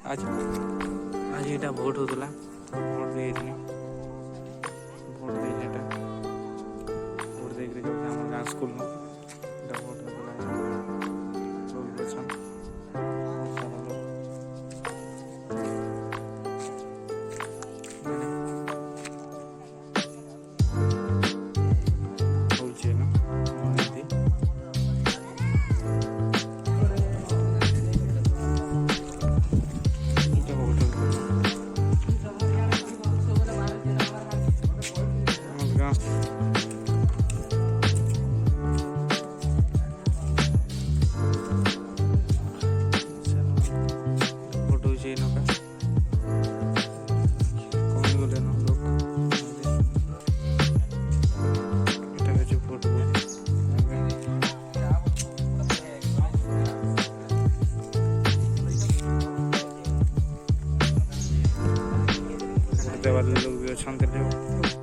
आज आज यहाँ भोट होता भोट दे भोट दे भोट दे गाँ स्कूल भोट वाले लोग भी अच्छा।